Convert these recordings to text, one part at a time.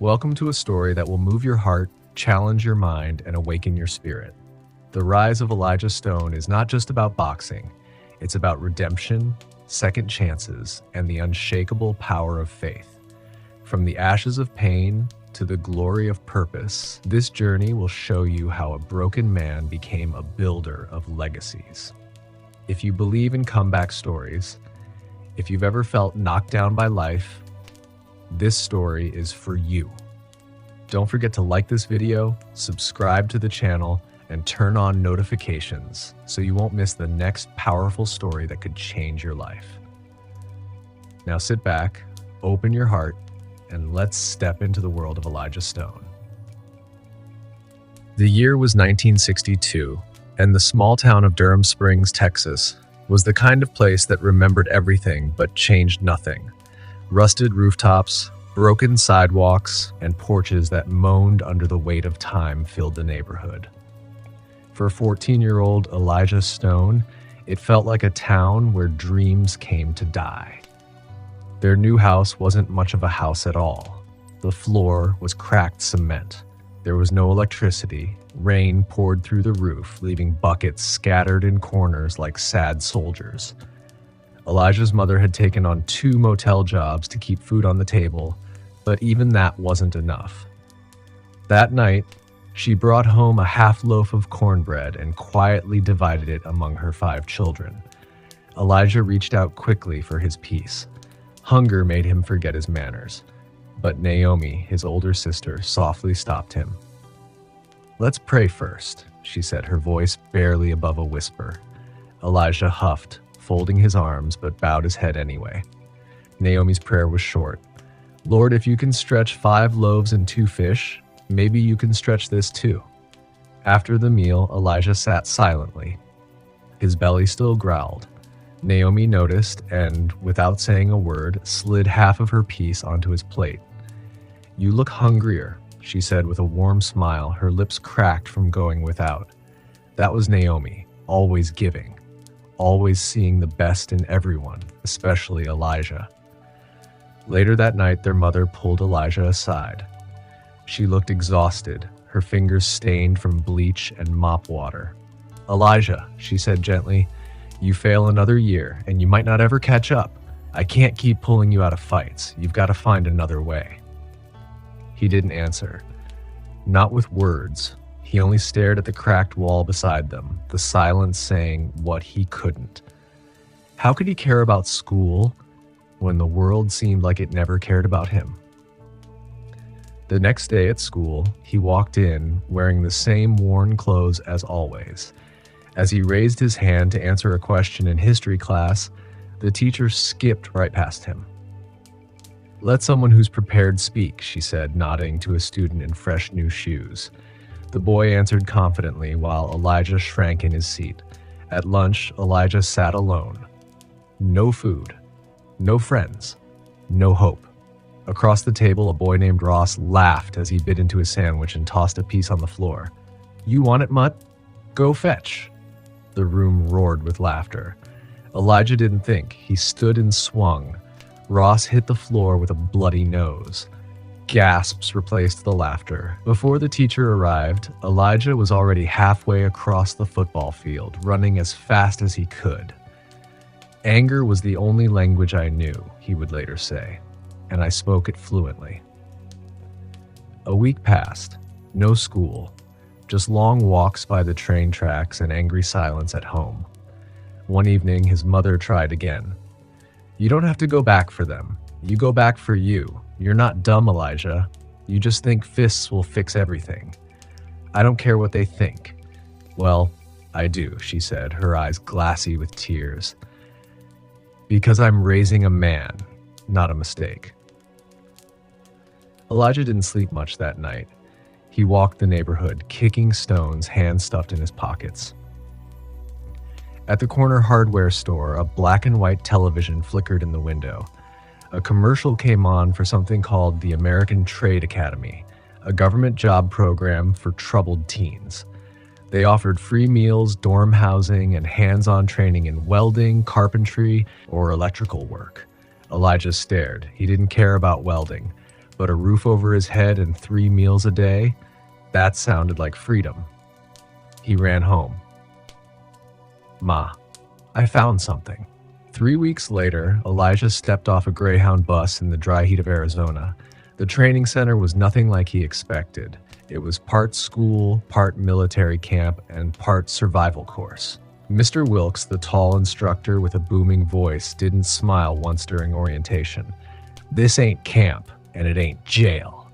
Welcome to a story that will move your heart, challenge your mind, and awaken your spirit. The rise of Elijah Stone is not just about boxing, it's about redemption, second chances, and the unshakable power of faith. From the ashes of pain to the glory of purpose, this journey will show you how a broken man became a builder of legacies. If you believe in comeback stories, if you've ever felt knocked down by life, this story is for you. Don't forget to like this video, subscribe to the channel, and turn on notifications so you won't miss the next powerful story that could change your life. Now sit back, open your heart, and let's step into the world of Elijah Stone. The year was 1962, and the small town of Durham Springs, Texas, was the kind of place that remembered everything but changed nothing. Rusted rooftops, broken sidewalks, and porches that moaned under the weight of time filled the neighborhood. For 14-year-old Elijah Stone, it felt like a town where dreams came to die. Their new house wasn't much of a house at all. The floor was cracked cement. There was no electricity. Rain poured through the roof, leaving buckets scattered in corners like sad soldiers. Elijah's mother had taken on 2 motel jobs to keep food on the table, but even that wasn't enough. That night, she brought home a half loaf of cornbread and quietly divided it among her 5 children. Elijah reached out quickly for his piece. Hunger made him forget his manners, but Naomi, his older sister, softly stopped him. "Let's pray first," she said, her voice barely above a whisper. Elijah huffed, folding his arms, but bowed his head anyway. Naomi's prayer was short. "Lord, if you can stretch 5 loaves and 2 fish, maybe you can stretch this too." After the meal, Elijah sat silently. His belly still growled. Naomi noticed and, without saying a word, slid half of her piece onto his plate. "You look hungrier," she said with a warm smile, her lips cracked from going without. That was Naomi, always giving, always seeing the best in everyone, especially Elijah. Later that night, their mother pulled Elijah aside. She looked exhausted, her fingers stained from bleach and mop water. "Elijah," she said gently, "you fail another year, and you might not ever catch up. I can't keep pulling you out of fights. You've got to find another way." He didn't answer. Not with words. He only stared at the cracked wall beside them, the silence saying what he couldn't. How could he care about school when the world seemed like it never cared about him? The next day at school, he walked in wearing the same worn clothes as always. As he raised his hand to answer a question in history class, the teacher skipped right past him. "Let someone who's prepared speak," she said, nodding to a student in fresh new shoes. The boy answered confidently while Elijah shrank in his seat. At lunch, Elijah sat alone. No food, no friends, no hope. Across the table, a boy named Ross laughed as he bit into his sandwich and tossed a piece on the floor. "You want it, Mutt? Go fetch." The room roared with laughter. Elijah didn't think. He stood and swung. Ross hit the floor with a bloody nose. Gasps replaced the laughter. Before the teacher arrived, Elijah was already halfway across the football field, running as fast as he could. "Anger was the only language I knew," he would later say, "and I spoke it fluently." A week passed. No school. Just long walks by the train tracks and angry silence at home. One evening, his mother tried again. "You don't have to go back for them. You go back for you. You're not dumb, Elijah. You just think fists will fix everything. I don't care what they think." "Well, I do," she said, her eyes glassy with tears. "Because I'm raising a man, not a mistake." Elijah didn't sleep much that night. He walked the neighborhood, kicking stones, hands stuffed in his pockets. At the corner hardware store, a black and white television flickered in the window. A commercial came on for something called the American Trade Academy, a government job program for troubled teens. They offered free meals, dorm housing, and hands-on training in welding, carpentry, or electrical work. Elijah stared. He didn't care about welding. but a roof over his head and 3 meals a day, that sounded like freedom. He ran home. "Ma, I found something." 3 weeks later, Elijah stepped off a Greyhound bus in the dry heat of Arizona. The training center was nothing like he expected. It was part school, part military camp, and part survival course. Mr. Wilkes, the tall instructor with a booming voice, didn't smile once during orientation. "This ain't camp, and it ain't jail.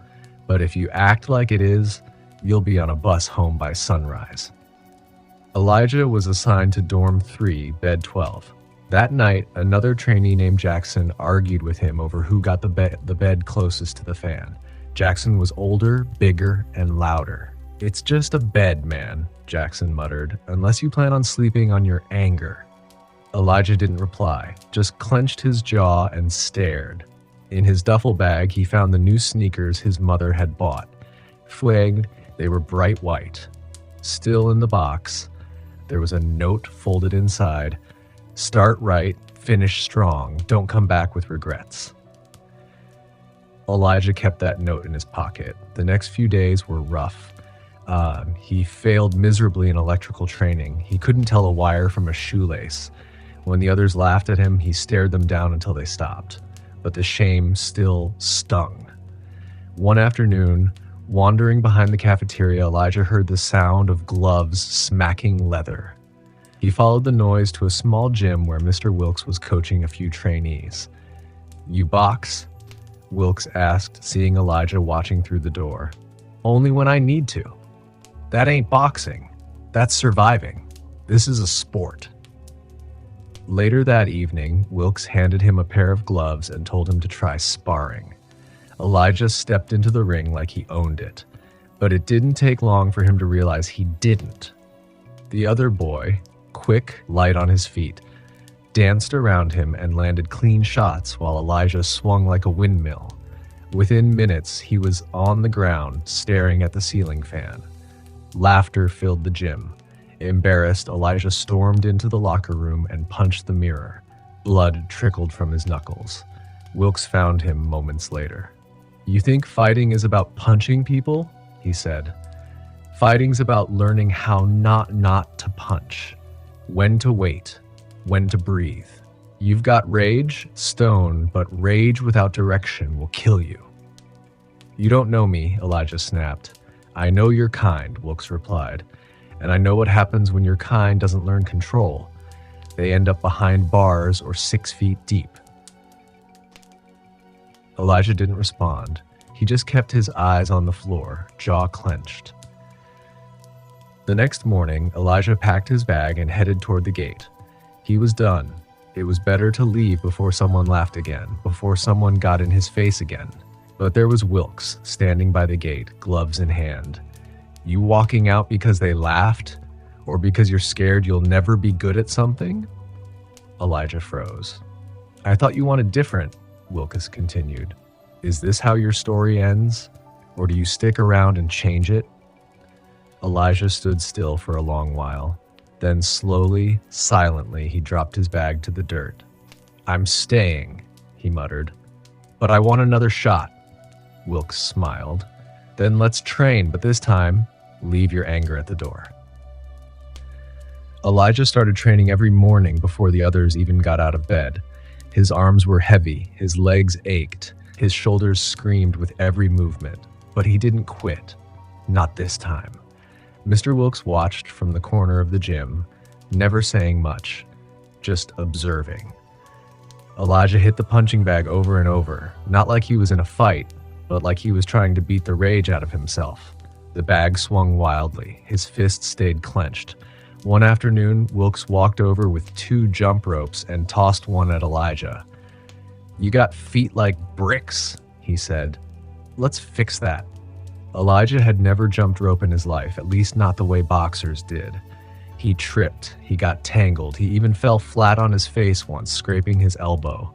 But if you act like it is, you'll be on a bus home by sunrise." Elijah was assigned to Dorm 3, Bed 12. That night, another trainee named Jackson argued with him over who got the bed closest to the fan. Jackson was older, bigger, and louder. "It's just a bed, man," Jackson muttered, "unless you plan on sleeping on your anger." Elijah didn't reply, just clenched his jaw and stared. In his duffel bag, he found the new sneakers his mother had bought. Flagged, they were bright white. Still in the box, there was a note folded inside. "Start right, finish strong, don't come back with regrets." Elijah kept that note in his pocket. The next few days were rough. He failed miserably in electrical training. He couldn't tell a wire from a shoelace. When the others laughed at him, he stared them down until they stopped. But the shame still stung. One afternoon, wandering behind the cafeteria, Elijah heard the sound of gloves smacking leather. He followed the noise to a small gym where Mr. Wilkes was coaching a few trainees. "You box?" Wilkes asked, seeing Elijah watching through the door. "Only when I need to." "That ain't boxing. That's surviving. This is a sport." Later that evening, Wilkes handed him a pair of gloves and told him to try sparring. Elijah stepped into the ring like he owned it, but it didn't take long for him to realize he didn't. The other boy, quick, light on his feet, danced around him and landed clean shots while Elijah swung like a windmill. Within minutes, he was on the ground, staring at the ceiling fan. Laughter filled the gym. Embarrassed, Elijah stormed into the locker room and punched the mirror. Blood trickled from his knuckles. Wilkes found him moments later. "You think fighting is about punching people?" he said. "Fighting's about learning how not to punch. When to wait. When to breathe. You've got rage, stone, but rage without direction will kill you." "You don't know me," Elijah snapped. "I know you're kind," Wilkes replied. "And I know what happens when your kind doesn't learn control. They end up behind bars or 6 feet deep." Elijah didn't respond. He just kept his eyes on the floor, jaw clenched. The next morning, Elijah packed his bag and headed toward the gate. He was done. It was better to leave before someone laughed again, before someone got in his face again. But there was Wilkes, standing by the gate, gloves in hand. "You walking out because they laughed? Or because you're scared you'll never be good at something?" Elijah froze. "I thought you wanted different," Wilkes continued. "Is this how your story ends? Or do you stick around and change it?" Elijah stood still for a long while. Then slowly, silently, he dropped his bag to the dirt. "I'm staying," he muttered. "But I want another shot." Wilkes smiled. "Then let's train, but this time, leave your anger at the door." Elijah started training every morning before the others even got out of bed. His arms were heavy, his legs ached, his shoulders screamed with every movement. But he didn't quit. Not this time. Mr. Wilkes watched from the corner of the gym, never saying much, just observing. Elijah hit the punching bag over and over, not like he was in a fight, but like he was trying to beat the rage out of himself. The bag swung wildly. His fists stayed clenched. One afternoon, Wilkes walked over with 2 jump ropes and tossed one at Elijah. "You got feet like bricks," he said. "Let's fix that." Elijah had never jumped rope in his life, at least not the way boxers did. He tripped, he got tangled, he even fell flat on his face once, scraping his elbow.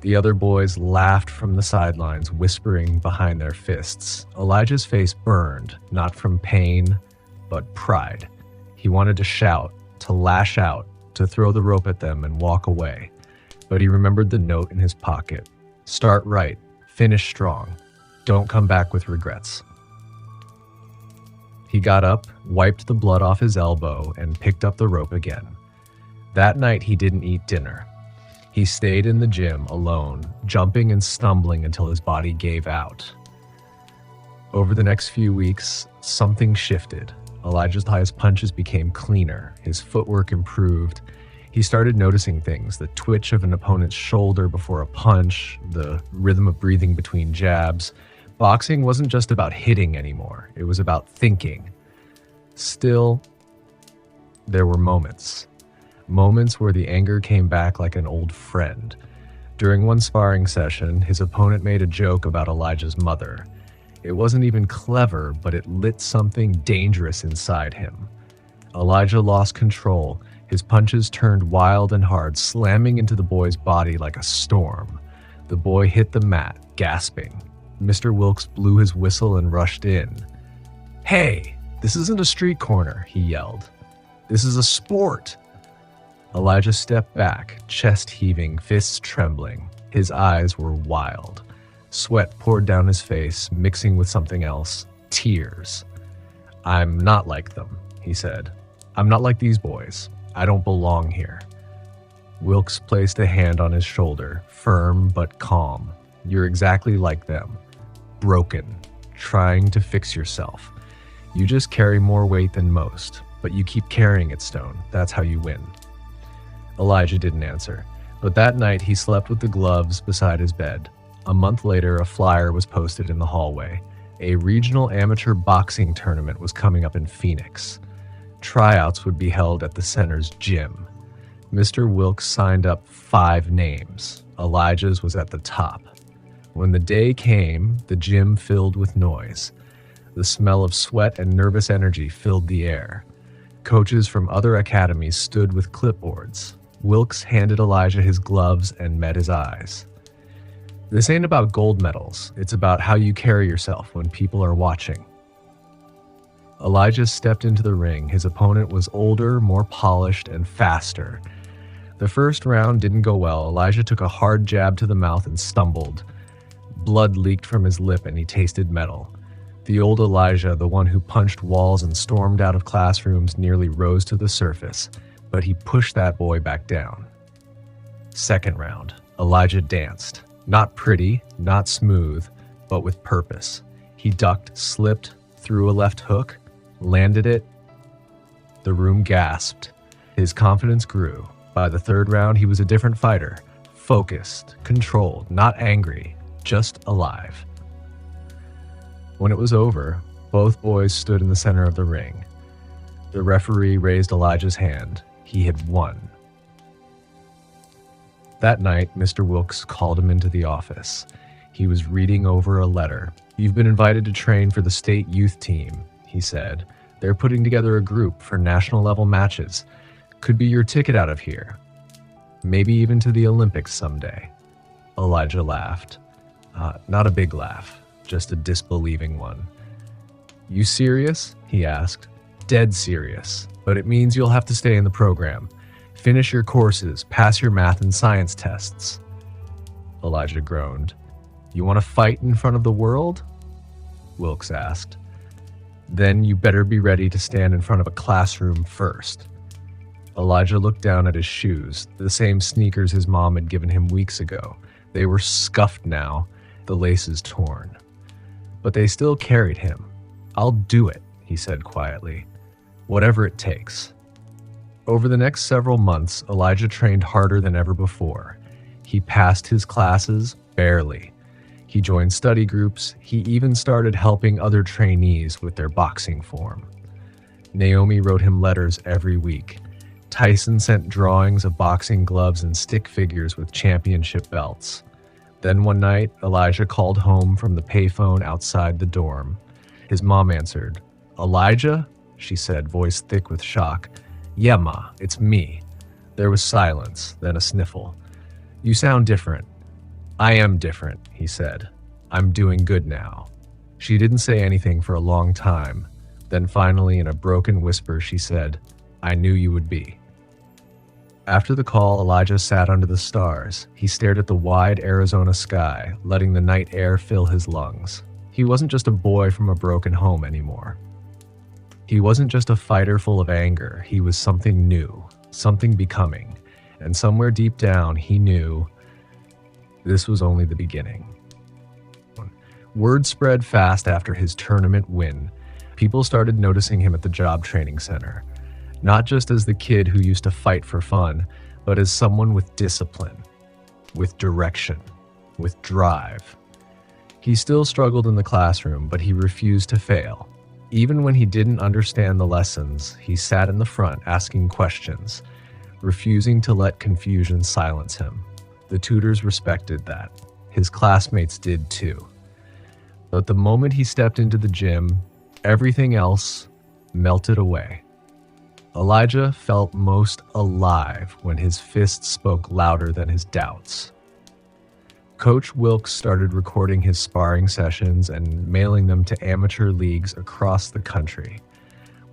The other boys laughed from the sidelines, whispering behind their fists. Elijah's face burned, not from pain, but pride. He wanted to shout, to lash out, to throw the rope at them and walk away. But he remembered the note in his pocket. "Start right, finish strong, Don't come back with regrets. He got up, wiped the blood off his elbow, and picked up the rope again. That night, he didn't eat dinner. He stayed in the gym alone, jumping and stumbling until his body gave out. Over the next few weeks, something shifted. Elijah's punches became cleaner, his footwork improved. He started noticing things, the twitch of an opponent's shoulder before a punch, the rhythm of breathing between jabs. Boxing wasn't just about hitting anymore, it was about thinking. Still, there were moments where the anger came back like an old friend. During one sparring session, his opponent made a joke about Elijah's mother. It wasn't even clever, but it lit something dangerous inside him. Elijah lost control. His punches turned wild and hard, slamming into the boy's body like a storm. The boy hit the mat, gasping. Mr. Wilkes blew his whistle and rushed in. "Hey, this isn't a street corner," he yelled. "This is a sport." Elijah stepped back, chest heaving, fists trembling. His eyes were wild. Sweat poured down his face, mixing with something else, tears. "I'm not like them," he said. "I'm not like these boys. I don't belong here." Wilkes placed a hand on his shoulder, firm but calm. "You're exactly like them. Broken, trying to fix yourself. You just carry more weight than most, but you keep carrying it, Stone. That's how you win." Elijah didn't answer, but that night he slept with the gloves beside his bed. A month later, a flyer was posted in the hallway. A regional amateur boxing tournament was coming up in Phoenix. Tryouts would be held at the center's gym. Mr. Wilkes signed up 5 names. Elijah's was at the top. When the day came, the gym filled with noise. The smell of sweat and nervous energy filled the air. Coaches from other academies stood with clipboards. Wilkes handed Elijah his gloves and met his eyes. "This ain't about gold medals. It's about how you carry yourself when people are watching." Elijah stepped into the ring. His opponent was older, more polished, and faster. The first round didn't go well. Elijah took a hard jab to the mouth and stumbled. Blood leaked from his lip and he tasted metal. The old Elijah, the one who punched walls and stormed out of classrooms, nearly rose to the surface, but he pushed that boy back down. Second round, Elijah danced. Not pretty, not smooth, but with purpose. He ducked, slipped, threw a left hook, landed it. The room gasped. His confidence grew. By the third round, he was a different fighter. Focused, controlled, not angry, just alive. When it was over, both boys stood in the center of the ring. The referee raised Elijah's hand. He had won. That night, Mr. Wilkes called him into the office. He was reading over a letter. "You've been invited to train for the state youth team," he said. "They're putting together a group for national level matches. Could be your ticket out of here. Maybe even to the Olympics someday." Elijah laughed. Not a big laugh, just a disbelieving one. "You serious?" he asked. "Dead serious, but it means you'll have to stay in the program. Finish your courses, pass your math and science tests." Elijah groaned. "You want to fight in front of the world?" Wilkes asked. "Then you better be ready to stand in front of a classroom first." Elijah looked down at his shoes, the same sneakers his mom had given him weeks ago. They were scuffed now, the laces torn. But they still carried him. "I'll do it," he said quietly. "Whatever it takes." Over the next several months, Elijah trained harder than ever before. He passed his classes barely. He joined study groups. He even started helping other trainees with their boxing form. Naomi wrote him letters every week. Tyson sent drawings of boxing gloves and stick figures with championship belts. Then one night, Elijah called home from the payphone outside the dorm. His mom answered. "Elijah?" she said, voice thick with shock. "Yeah, Ma, it's me." There was silence, then a sniffle. "You sound different." "I am different," he said. "I'm doing good now." She didn't say anything for a long time. Then finally, in a broken whisper, she said, "I knew you would be." After the call, Elijah sat under the stars. He stared at the wide Arizona sky, letting the night air fill his lungs. He wasn't just a boy from a broken home anymore. He wasn't just a fighter full of anger. He was something new, something becoming. And somewhere deep down, he knew this was only the beginning. Word spread fast after his tournament win. People started noticing him at the job training center, not just as the kid who used to fight for fun, but as someone with discipline, with direction, with drive. He still struggled in the classroom, but he refused to fail. Even when he didn't understand the lessons, he sat in the front asking questions, refusing to let confusion silence him. The tutors respected that. His classmates did too. But the moment he stepped into the gym, everything else melted away. Elijah felt most alive when his fists spoke louder than his doubts. Coach Wilkes started recording his sparring sessions and mailing them to amateur leagues across the country.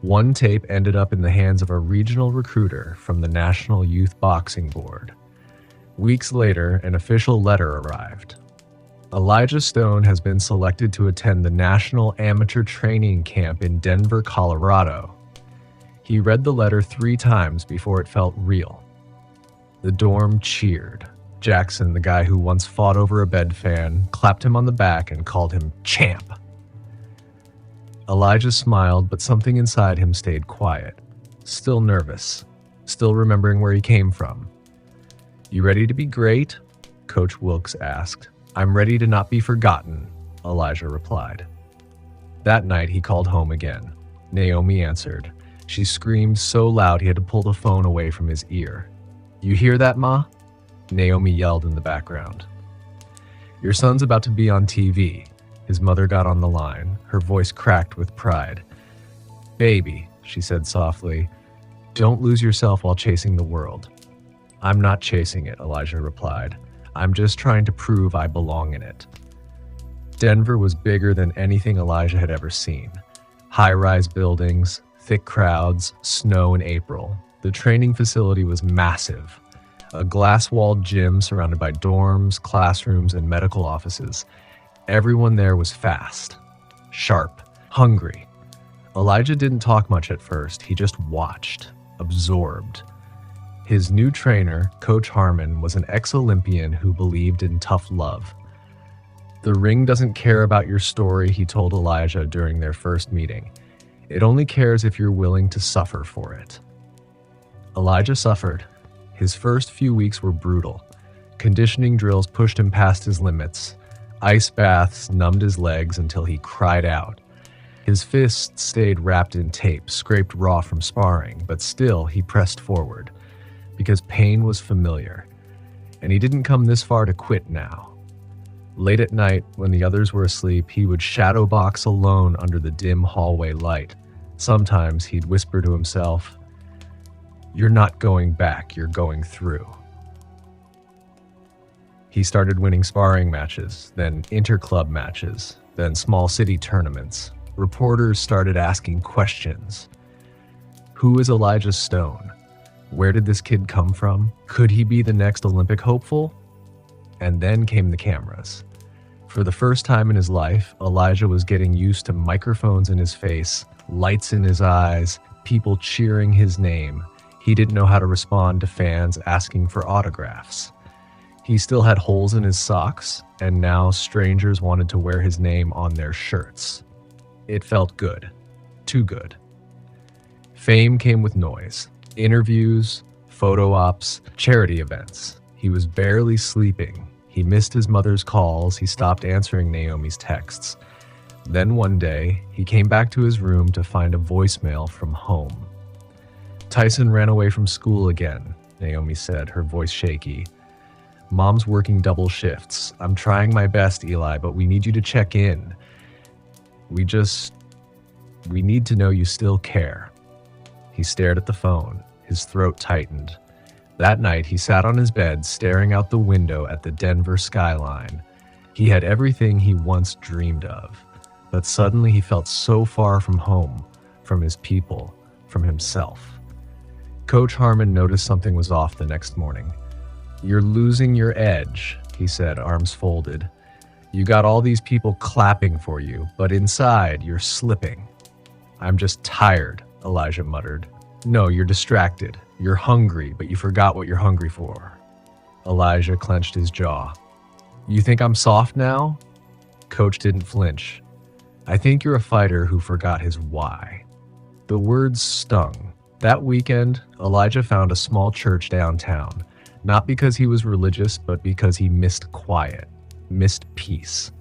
One tape ended up in the hands of a regional recruiter from the National Youth Boxing Board. Weeks later, an official letter arrived. Elijah Stone has been selected to attend the National Amateur Training Camp in Denver, Colorado. He read the letter 3 times before it felt real. The dorm cheered. Jackson, the guy who once fought over a bed fan, clapped him on the back and called him champ. Elijah smiled, but something inside him stayed quiet, still nervous, still remembering where he came from. "You ready to be great?" Coach Wilkes asked. "I'm ready to not be forgotten," Elijah replied. That night, he called home again. Naomi answered. She screamed so loud he had to pull the phone away from his ear. "You hear that, Ma?" Naomi yelled in the background. "Your son's about to be on TV." His mother got on the line, her voice cracked with pride. "Baby," she said softly, "don't lose yourself while chasing the world." "I'm not chasing it," Elijah replied. "I'm just trying to prove I belong in it." Denver was bigger than anything Elijah had ever seen. High-rise buildings, thick crowds, snow in April. The training facility was massive. A glass-walled gym surrounded by dorms, classrooms, and medical offices. Everyone there was fast, sharp, hungry. Elijah didn't talk much at first. He just watched, absorbed. His new trainer, Coach Harmon, was an ex-Olympian who believed in tough love. "The ring doesn't care about your story," he told Elijah during their first meeting. "It only cares if you're willing to suffer for it." Elijah suffered. His first few weeks were brutal. Conditioning drills pushed him past his limits. Ice baths numbed his legs until he cried out. His fists stayed wrapped in tape, scraped raw from sparring, but still he pressed forward, because pain was familiar, and he didn't come this far to quit now. Late at night, when the others were asleep, he would shadow box alone under the dim hallway light. Sometimes he'd whisper to himself, "You're not going back, you're going through." He started winning sparring matches, then inter-club matches, then small city tournaments. Reporters started asking questions. Who is Elijah Stone? Where did this kid come from? Could he be the next Olympic hopeful? And then came the cameras. For the first time in his life, Elijah was getting used to microphones in his face, lights in his eyes, people cheering his name. He didn't know how to respond to fans asking for autographs. He still had holes in his socks, and now strangers wanted to wear his name on their shirts. It felt good. Too good. Fame came with noise. Interviews, photo ops, charity events. He was barely sleeping. He missed his mother's calls. He stopped answering Naomi's texts. Then one day, he came back to his room to find a voicemail from home. "Tyson ran away from school again," Naomi said, her voice shaky. "Mom's working double shifts. I'm trying my best, Eli, but we need you to check in. We need to know you still care." He stared at the phone. His throat tightened. That night, he sat on his bed, staring out the window at the Denver skyline. He had everything he once dreamed of, but suddenly he felt so far from home, from his people, from himself. Coach Harmon noticed something was off the next morning. "You're losing your edge," he said, arms folded. You got all these people clapping for you, but inside you're slipping. I'm just tired, Elijah muttered. No, you're distracted. You're hungry, but you forgot what you're hungry for. Elijah clenched his jaw. You think I'm soft now? Coach didn't flinch. I think you're a fighter who forgot his why. The words stung. That weekend, Elijah found a small church downtown, not because he was religious, but because he missed quiet, missed peace.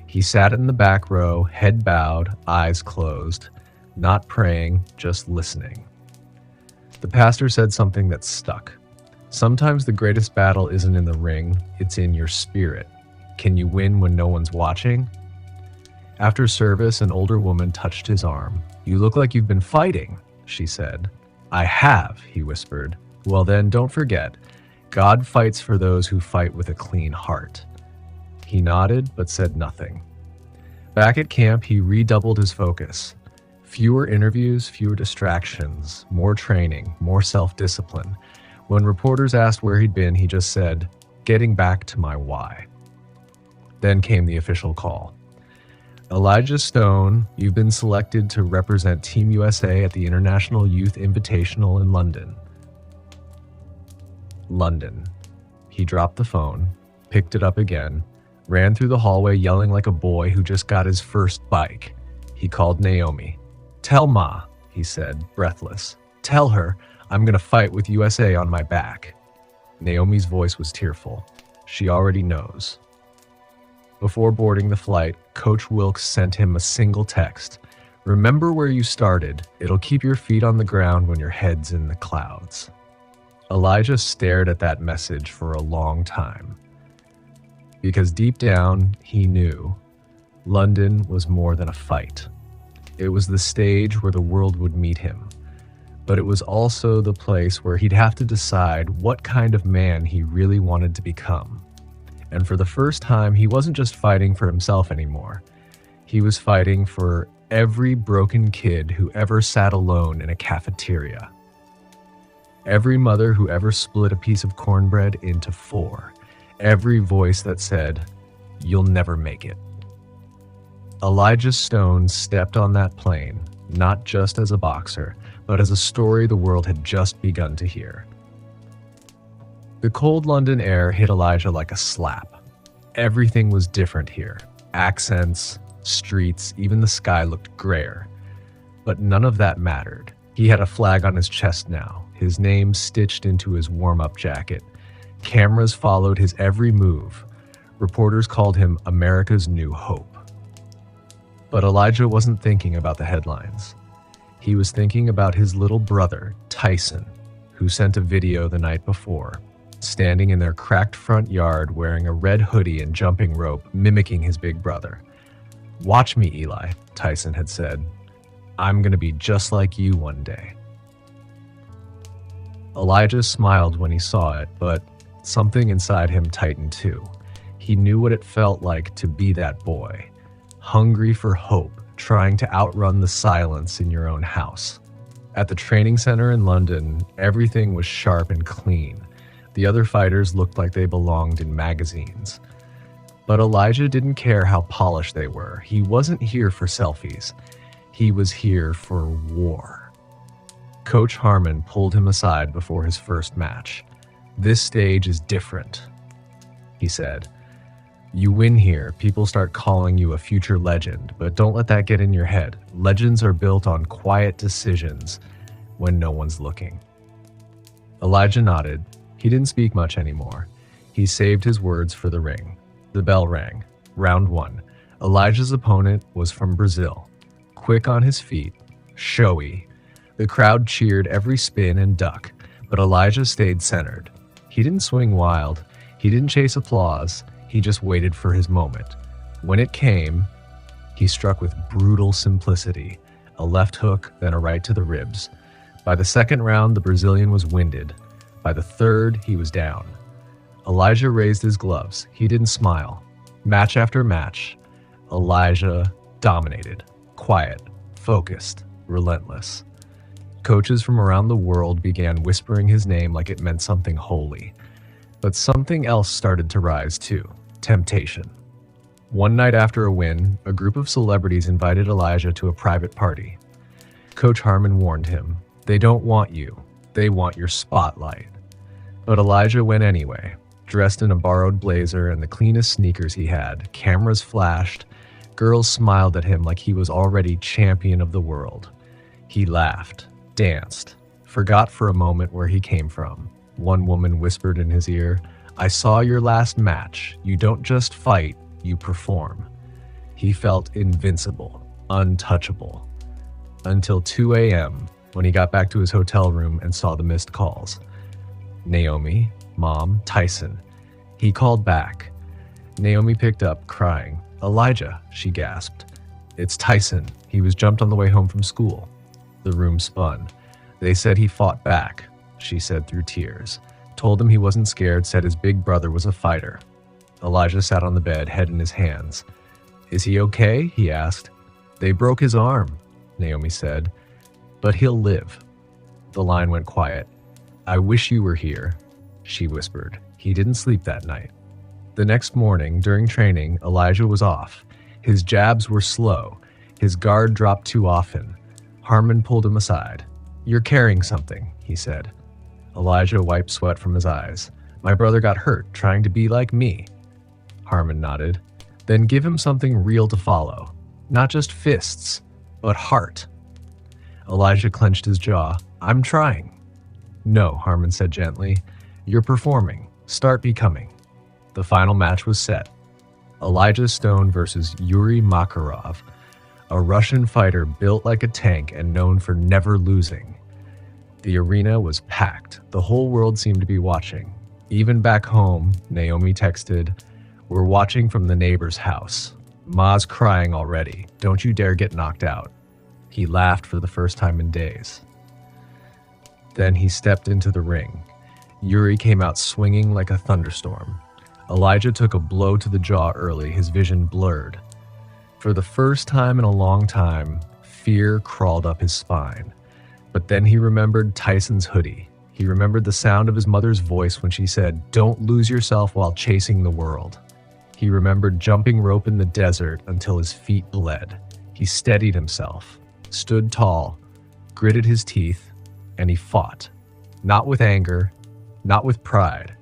He sat in the back row, head bowed, eyes closed, not praying, just listening. The pastor said something that stuck. Sometimes the greatest battle isn't in the ring, it's in your spirit. Can you win when no one's watching? After service, an older woman touched his arm. You look like you've been fighting, she said. I have, he whispered. Well then, don't forget, God fights for those who fight with a clean heart. He nodded, but said nothing. Back at camp, he redoubled his focus. Fewer interviews, fewer distractions, more training, more self-discipline. When reporters asked where he'd been, he just said, getting back to my why. Then came the official call. Elijah Stone, you've been selected to represent Team USA at the International Youth Invitational in London. London. He dropped the phone, picked it up again, ran through the hallway yelling like a boy who just got his first bike. He called Naomi. Tell Ma, he said, breathless. Tell her I'm gonna fight with USA on my back. Naomi's voice was tearful. She already knows. Before boarding the flight, Coach Wilkes sent him a single text. Remember where you started. It'll keep your feet on the ground when your head's in the clouds. Elijah stared at that message for a long time. Because deep down, he knew London was more than a fight. It was the stage where the world would meet him. But it was also the place where he'd have to decide what kind of man he really wanted to become. And for the first time, he wasn't just fighting for himself anymore. He was fighting for every broken kid who ever sat alone in a cafeteria. Every mother who ever split a piece of cornbread into 4. Every voice that said, "You'll never make it." Elijah Stone stepped on that plane, not just as a boxer, but as a story the world had just begun to hear. The cold London air hit Elijah like a slap. Everything was different here. Accents, streets, even the sky looked grayer. But none of that mattered. He had a flag on his chest now, his name stitched into his warm-up jacket. Cameras followed his every move. Reporters called him America's New Hope. But Elijah wasn't thinking about the headlines. He was thinking about his little brother, Tyson, who sent a video the night before, standing in their cracked front yard wearing a red hoodie and jumping rope, mimicking his big brother. Watch me, Eli, Tyson had said. I'm gonna be just like you one day. Elijah smiled when he saw it, but something inside him tightened too. He knew what it felt like to be that boy, hungry for hope, trying to outrun the silence in your own house. At the training center in London, everything was sharp and clean. The other fighters looked like they belonged in magazines. But Elijah didn't care how polished they were. He wasn't here for selfies. He was here for war. Coach Harmon pulled him aside before his first match. This stage is different, he said. You win here, people start calling you a future legend, but don't let that get in your head. Legends are built on quiet decisions when no one's looking. Elijah nodded. He didn't speak much anymore. He saved his words for the ring. The bell rang. Round 1. Elijah's opponent was from Brazil. Quick on his feet, showy. The crowd cheered every spin and duck, but Elijah stayed centered. He didn't swing wild. He didn't chase applause. He just waited for his moment. When it came, he struck with brutal simplicity, a left hook, then a right to the ribs. By the second round, the Brazilian was winded. By the third, he was down. Elijah raised his gloves. He didn't smile. Match after match, Elijah dominated. Quiet, focused, relentless. Coaches from around the world began whispering his name like it meant something holy. But something else started to rise too. Temptation. One night after a win, a group of celebrities invited Elijah to a private party. Coach Harmon warned him, "They don't want you. They want your spotlight." But Elijah went anyway, dressed in a borrowed blazer and the cleanest sneakers he had. Cameras flashed. Girls smiled at him like he was already champion of the world. He laughed, danced, forgot for a moment where he came from. One woman whispered in his ear, "I saw your last match. You don't just fight, you perform." He felt invincible, untouchable. Until 2 a.m., when he got back to his hotel room and saw the missed calls. Naomi, Mom, Tyson. He called back. Naomi picked up, crying. "Elijah," she gasped. "It's Tyson. He was jumped on the way home from school." The room spun. "They said he fought back," she said through tears. Told him he wasn't scared, said his big brother was a fighter. Elijah sat on the bed, head in his hands. "Is he okay?" he asked. "They broke his arm," Naomi said. "But he'll live." The line went quiet. "I wish you were here," she whispered. He didn't sleep that night. The next morning, during training, Elijah was off. His jabs were slow. His guard dropped too often. Harmon pulled him aside. "You're carrying something," he said. Elijah wiped sweat from his eyes. "My brother got hurt, trying to be like me." Harmon nodded. "Then give him something real to follow. Not just fists, but heart." Elijah clenched his jaw. "I'm trying." "No," Harmon said gently. "You're performing. Start becoming." The final match was set. Elijah Stone versus Yuri Makarov, a Russian fighter built like a tank and known for never losing. The arena was packed. The whole world seemed to be watching. Even back home, Naomi texted, "We're watching from the neighbor's house. Ma's crying already. Don't you dare get knocked out." He laughed for the first time in days. Then he stepped into the ring. Yuri came out swinging like a thunderstorm. Elijah took a blow to the jaw early, his vision blurred. For the first time in a long time, fear crawled up his spine. But then he remembered Tyson's hoodie. He remembered the sound of his mother's voice when she said, "Don't lose yourself while chasing the world." He remembered jumping rope in the desert until his feet bled. He steadied himself, stood tall, gritted his teeth, and he fought. Not with anger, not with pride,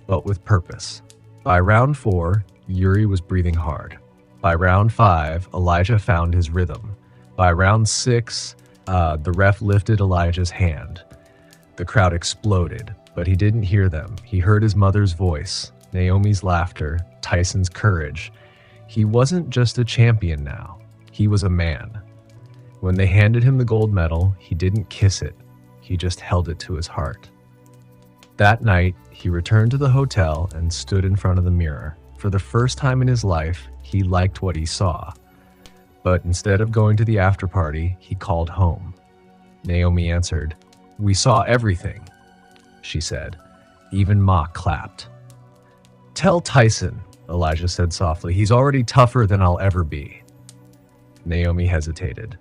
but with purpose. By round 4, Yuri was breathing hard. By round 5, Elijah found his rhythm. By round 6, the ref lifted Elijah's hand. The crowd exploded, but he didn't hear them. He heard his mother's voice, Naomi's laughter, Tyson's courage. He wasn't just a champion now. He was a man. When they handed him the gold medal, he didn't kiss it. He just held it to his heart. That night, he returned to the hotel and stood in front of the mirror. For the first time in his life, he liked what he saw. But instead of going to the after party, he called home. Naomi answered, "We saw everything," she said. Even Ma clapped. "Tell Tyson," Elijah said softly. "He's already tougher than I'll ever be." Naomi hesitated,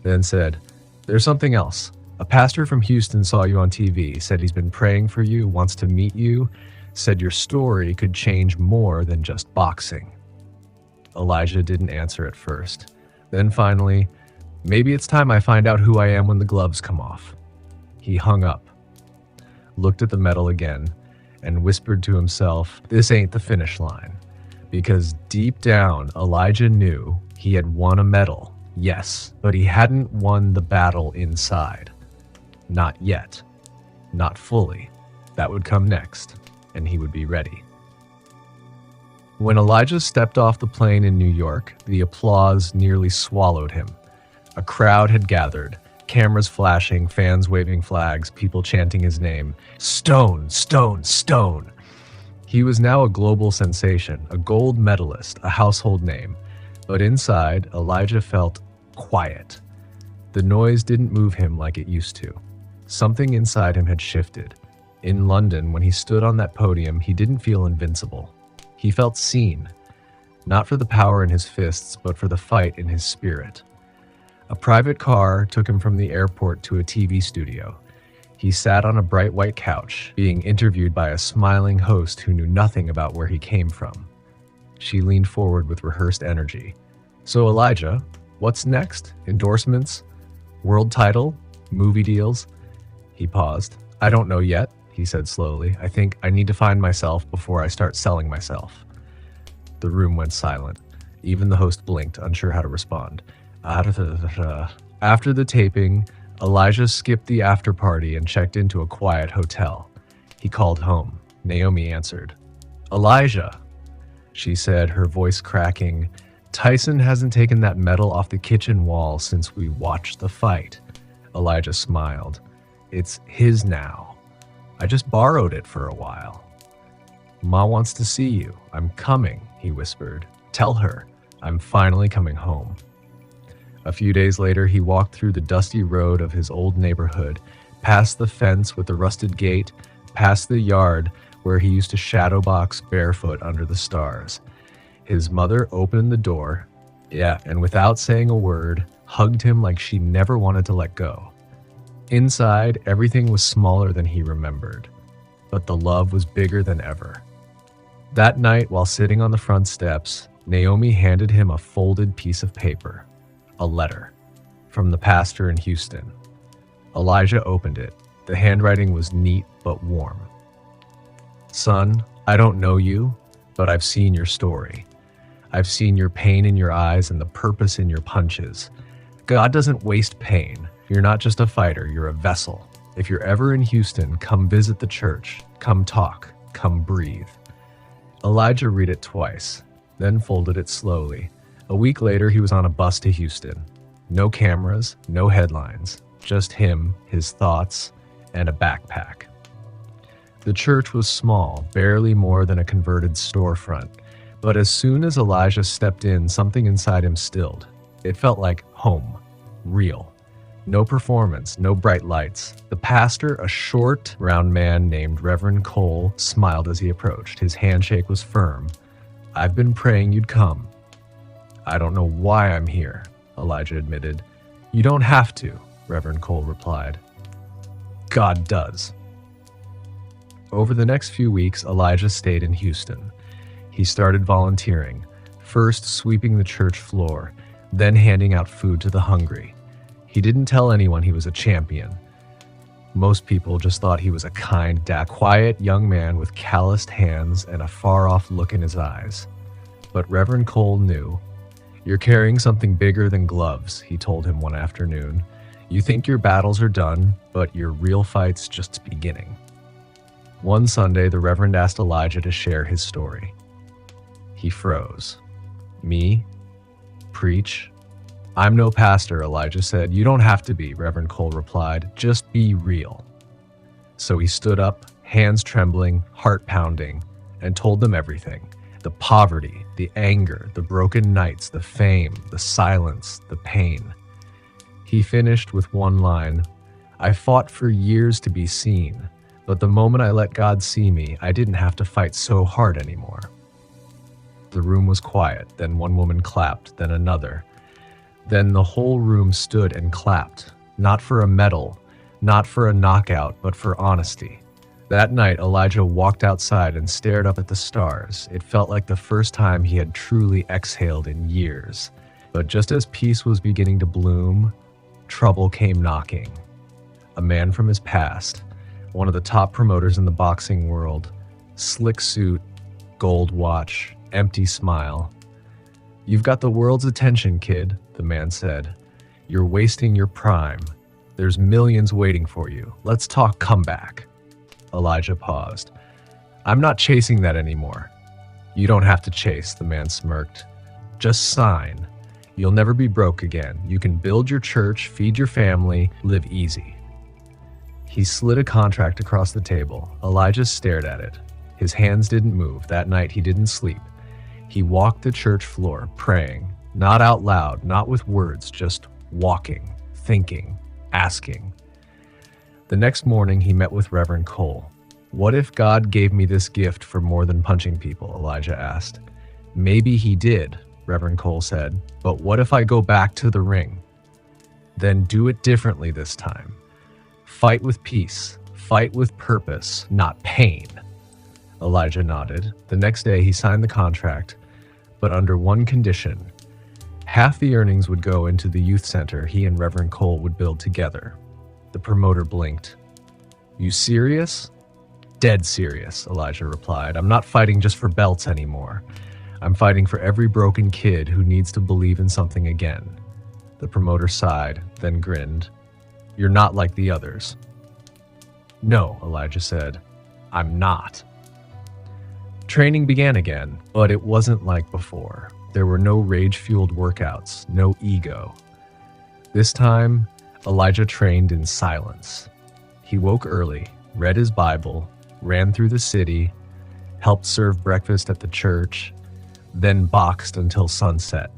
then said, "There's something else. A pastor from Houston saw you on TV, said he's been praying for you, wants to meet you, said your story could change more than just boxing." Elijah didn't answer at first. Then finally, "Maybe it's time I find out who I am when the gloves come off." He hung up, looked at the medal again, and whispered to himself, "This ain't the finish line." Because deep down, Elijah knew he had won a medal, yes, but he hadn't won the battle inside. Not yet. Not fully. That would come next, and he would be ready. When Elijah stepped off the plane in New York, the applause nearly swallowed him. A crowd had gathered, cameras flashing, fans waving flags, people chanting his name. Stone, Stone, Stone. He was now a global sensation, a gold medalist, a household name. But inside, Elijah felt quiet. The noise didn't move him like it used to. Something inside him had shifted. In London, when he stood on that podium, he didn't feel invincible. He felt seen, not for the power in his fists, but for the fight in his spirit. A private car took him from the airport to a TV studio. He sat on a bright white couch, being interviewed by a smiling host who knew nothing about where he came from. She leaned forward with rehearsed energy. So Elijah, what's next? Endorsements? World title? Movie deals? He paused. I don't know yet, he said slowly. I think I need to find myself before I start selling myself. The room went silent. Even the host blinked, unsure how to respond. After the taping, Elijah skipped the after party and checked into a quiet hotel. He called home. Naomi answered. Elijah, she said, her voice cracking. Tyson hasn't taken that medal off the kitchen wall since we watched the fight. Elijah smiled. It's his now. I just borrowed it for a while. Ma wants to see you. I'm coming, he whispered. Tell her, I'm finally coming home. A few days later, he walked through the dusty road of his old neighborhood, past the fence with the rusted gate, past the yard where he used to shadow box barefoot under the stars. His mother opened the door, and without saying a word, hugged him like she never wanted to let go. Inside, everything was smaller than he remembered, but the love was bigger than ever. That night, while sitting on the front steps, Naomi handed him a folded piece of paper, a letter, from the pastor in Houston. Elijah opened it. The handwriting was neat but warm. Son, I don't know you, but I've seen your story. I've seen your pain in your eyes and the purpose in your punches. God doesn't waste pain. You're not just a fighter, you're a vessel. If you're ever in Houston, come visit the church. Come talk. Come breathe. Elijah read it twice, then folded it slowly. A week later, he was on a bus to Houston. No cameras, no headlines, just him, his thoughts, and a backpack. The church was small, barely more than a converted storefront. But as soon as Elijah stepped in, something inside him stilled. It felt like home, real. No performance, no bright lights. The pastor, a short, round man named Reverend Cole, smiled as he approached. His handshake was firm. I've been praying you'd come. I don't know why I'm here, Elijah admitted. You don't have to, Reverend Cole replied. God does. Over the next few weeks, Elijah stayed in Houston. He started volunteering, first sweeping the church floor, then handing out food to the hungry. He didn't tell anyone he was a champion. Most people just thought he was a kind, quiet young man with calloused hands and a far-off look in his eyes. But Reverend Cole knew. You're carrying something bigger than gloves, he told him one afternoon. You think your battles are done, but your real fight's just beginning. One Sunday, the Reverend asked Elijah to share his story. He froze. Me? Preach? I'm no pastor, Elijah said. You don't have to be, Reverend Cole replied. Just be real. So he stood up, hands trembling, heart pounding, and told them everything. The poverty, the anger, the broken nights, the fame, the silence, the pain. He finished with one line. I fought for years to be seen, but the moment I let God see me, I didn't have to fight so hard anymore. The room was quiet. Then one woman clapped, then another. Then the whole room stood and clapped, not for a medal, not for a knockout, but for honesty. That night, Elijah walked outside and stared up at the stars. It felt like the first time he had truly exhaled in years. But just as peace was beginning to bloom, trouble came knocking. A man from his past, one of the top promoters in the boxing world, slick suit, gold watch, empty smile. You've got the world's attention, kid, the man said. You're wasting your prime. There's millions waiting for you. Let's talk comeback. Elijah paused. I'm not chasing that anymore. You don't have to chase, the man smirked. Just sign. You'll never be broke again. You can build your church, feed your family, live easy. He slid a contract across the table. Elijah stared at it. His hands didn't move. That night he didn't sleep. He walked the church floor, praying, not out loud, not with words, just walking, thinking, asking. The next morning, he met with Reverend Cole. What if God gave me this gift for more than punching people? Elijah asked. Maybe he did, Reverend Cole said, but what if I go back to the ring? Then do it differently this time. Fight with peace, fight with purpose, not pain. Elijah nodded. The next day, he signed the contract. but under one condition. Half the earnings would go into the youth center he and Reverend Cole would build together. The promoter blinked. "You serious?" "Dead serious," Elijah replied. "I'm not fighting just for belts anymore. I'm fighting for every broken kid who needs to believe in something again." The promoter sighed, then grinned. "You're not like the others." "No," Elijah said. "I'm not." Training began again, but it wasn't like before. There were no rage-fueled workouts, no ego. This time, Elijah trained in silence. He woke early, read his Bible, ran through the city, helped serve breakfast at the church, then boxed until sunset.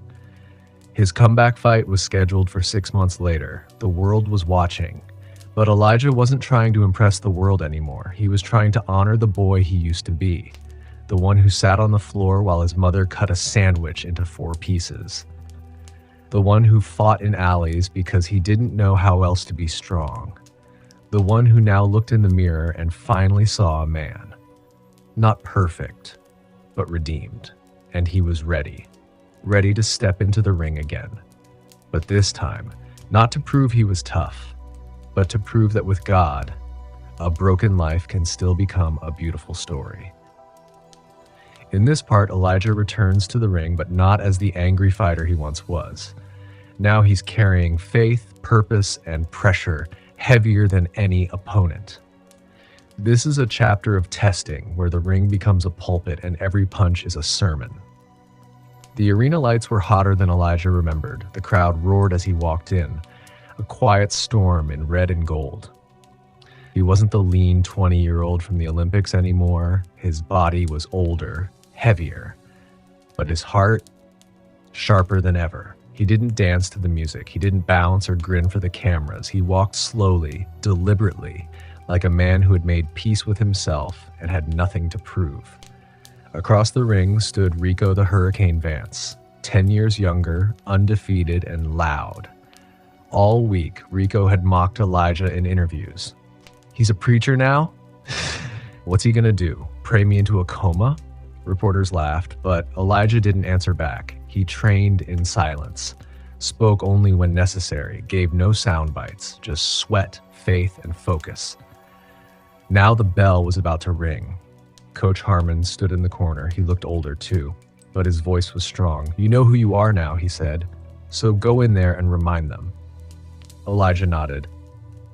His comeback fight was scheduled for 6 months later. The world was watching. But Elijah wasn't trying to impress the world anymore. He was trying to honor the boy he used to be, the one who sat on the floor while his mother cut a sandwich into 4 pieces, the one who fought in alleys because he didn't know how else to be strong, the one who now looked in the mirror and finally saw a man. Not perfect, but redeemed. And he was ready to step into the ring again. But this time, not to prove he was tough, but to prove that with God, a broken life can still become a beautiful story. In this part, Elijah returns to the ring, but not as the angry fighter he once was. Now he's carrying faith, purpose, and pressure heavier than any opponent. This is a chapter of testing where the ring becomes a pulpit and every punch is a sermon. The arena lights were hotter than Elijah remembered. The crowd roared as he walked in, a quiet storm in red and gold. He wasn't the lean 20-year-old from the Olympics anymore. His body was older, heavier, but his heart sharper than ever. He didn't dance to the music. He didn't bounce or grin for the cameras. He walked slowly, deliberately, like a man who had made peace with himself and had nothing to prove. Across the ring stood Rico the Hurricane Vance, 10 years younger, undefeated, and loud. All week, Rico had mocked Elijah in interviews. "He's a preacher now? What's he gonna do? Pray me into a coma?" Reporters laughed, but Elijah didn't answer back. He trained in silence, spoke only when necessary, gave no sound bites, just sweat, faith, and focus. Now the bell was about to ring. Coach Harmon stood in the corner. He looked older too, but his voice was strong. "You know who you are now," he said. "So go in there and remind them." Elijah nodded.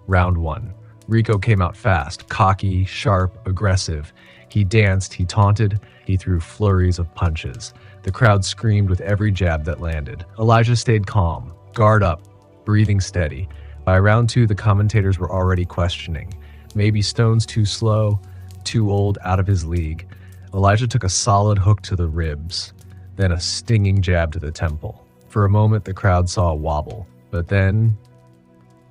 Round 1. Rico came out fast, cocky, sharp, aggressive. He danced, he taunted, he threw flurries of punches. The crowd screamed with every jab that landed. Elijah stayed calm, guard up, breathing steady. By round 2, the commentators were already questioning. Maybe Stone's too slow, too old, out of his league. Elijah took a solid hook to the ribs, then a stinging jab to the temple. For a moment, the crowd saw a wobble, but then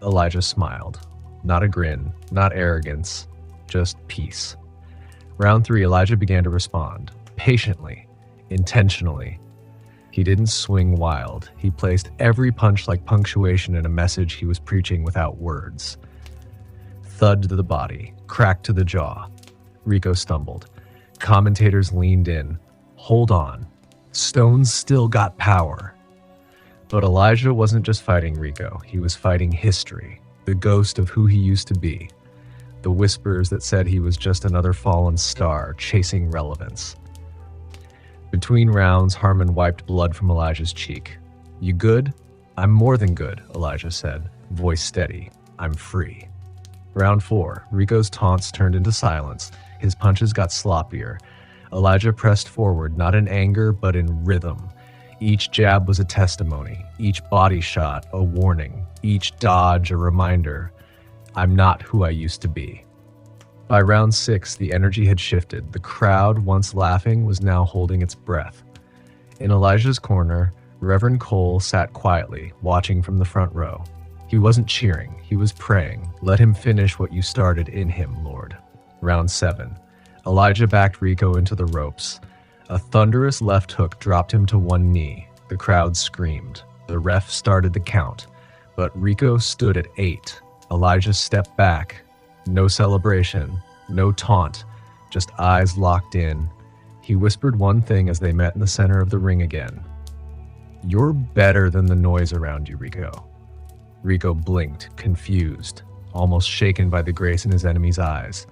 Elijah smiled. Not a grin, not arrogance, just peace. Round 3, Elijah began to respond, patiently, intentionally. He didn't swing wild. He placed every punch like punctuation in a message he was preaching without words. Thud to the body, crack to the jaw. Rico stumbled. Commentators leaned in. Hold on. Stone's still got power. But Elijah wasn't just fighting Rico. He was fighting history, the ghost of who he used to be. The whispers that said he was just another fallen star chasing relevance. Between rounds, Harmon wiped blood from Elijah's cheek. "You good?" "I'm more than good," Elijah said, voice steady. "I'm free." Round 4, Rico's taunts turned into silence. His punches got sloppier. Elijah pressed forward, not in anger, but in rhythm. Each jab was a testimony, each body shot a warning, each dodge a reminder. I'm not who I used to be. By round 6, the energy had shifted. The crowd, once laughing, was now holding its breath. In Elijah's corner, Reverend Cole sat quietly, watching from the front row. He wasn't cheering, he was praying. "Let him finish what you started in him, Lord." Round 7. Elijah backed Rico into the ropes. A thunderous left hook dropped him to one knee. The crowd screamed. The ref started the count, but Rico stood at 8. Elijah stepped back. No celebration, no taunt, just eyes locked in. He whispered one thing as they met in the center of the ring again. "You're better than the noise around you, Rico." Rico blinked, confused, almost shaken by the grace in his enemy's eyes.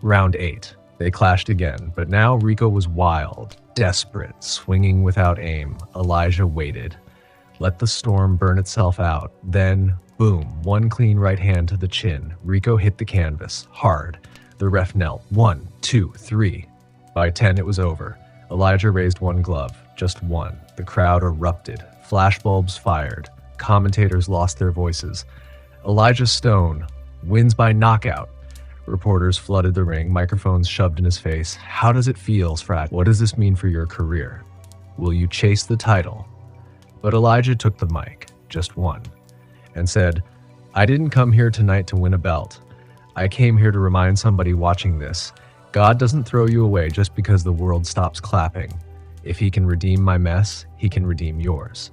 Round 8. They clashed again, but now Rico was wild, desperate, swinging without aim. Elijah waited. Let the storm burn itself out. Then, boom, one clean right hand to the chin. Rico hit the canvas, hard. The ref knelt. 1, 2, 3. By 10, it was over. Elijah raised one glove, just one. The crowd erupted. Flashbulbs fired. Commentators lost their voices. Elijah Stone wins by knockout. Reporters flooded the ring, microphones shoved in his face. "How does it feel, Frat? What does this mean for your career? Will you chase the title?" But Elijah took the mic, just one, and said, "I didn't come here tonight to win a belt. I came here to remind somebody watching this, God doesn't throw you away just because the world stops clapping. If he can redeem my mess, he can redeem yours."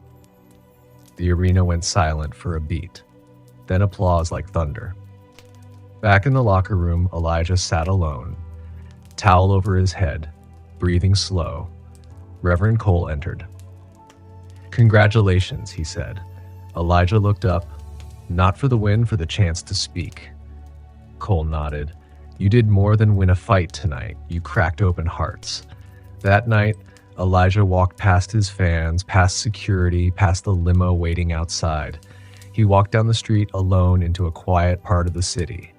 The arena went silent for a beat, then applause like thunder. Back in the locker room, Elijah sat alone, towel over his head, breathing slow. Reverend Cole entered. "Congratulations," he said. Elijah looked up, not for the win, for the chance to speak. Cole nodded. "You did more than win a fight tonight. You cracked open hearts." That night, Elijah walked past his fans, past security, past the limo waiting outside. He walked down the street alone into a quiet part of the city,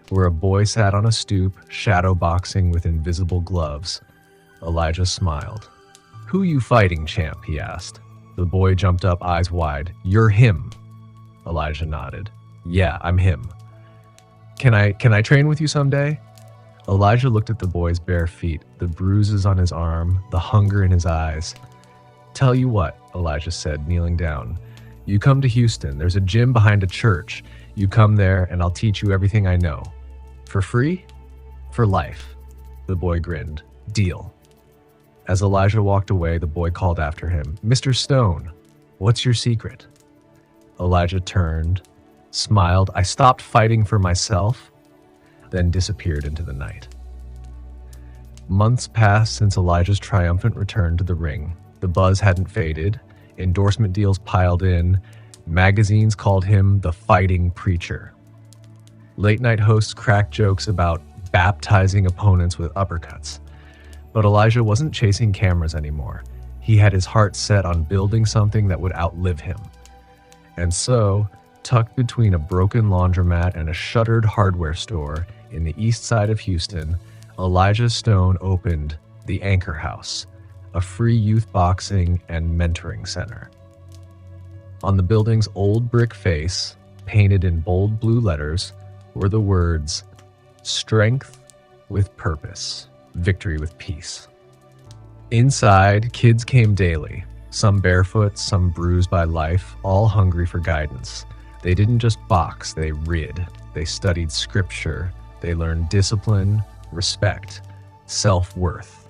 where a boy sat on a stoop, shadow boxing with invisible gloves. Elijah smiled. "Who you fighting, champ?" he asked. The boy jumped up, eyes wide. "You're him." Elijah nodded. "Yeah, I'm him. Can I train with you someday?" Elijah looked at the boy's bare feet, the bruises on his arm, the hunger in his eyes. "Tell you what," Elijah said, kneeling down. "You come to Houston. There's a gym behind a church. You come there and I'll teach you everything I know. For free? For life." The boy grinned. "Deal." As Elijah walked away, the boy called after him, "Mr. Stone, what's your secret?" Elijah turned, smiled. "I stopped fighting for myself," then disappeared into the night. Months passed since Elijah's triumphant return to the ring. The buzz hadn't faded. Endorsement deals piled in. Magazines called him the fighting preacher. Late-night hosts cracked jokes about baptizing opponents with uppercuts. But Elijah wasn't chasing cameras anymore. He had his heart set on building something that would outlive him. And so, tucked between a broken laundromat and a shuttered hardware store in the east side of Houston, Elijah Stone opened the Anchor House, a free youth boxing and mentoring center. On the building's old brick face, painted in bold blue letters, were the words, "Strength with purpose, victory with peace." Inside, kids came daily, some barefoot, some bruised by life, all hungry for guidance. They didn't just box, they rid. They studied scripture. They learned discipline, respect, self-worth.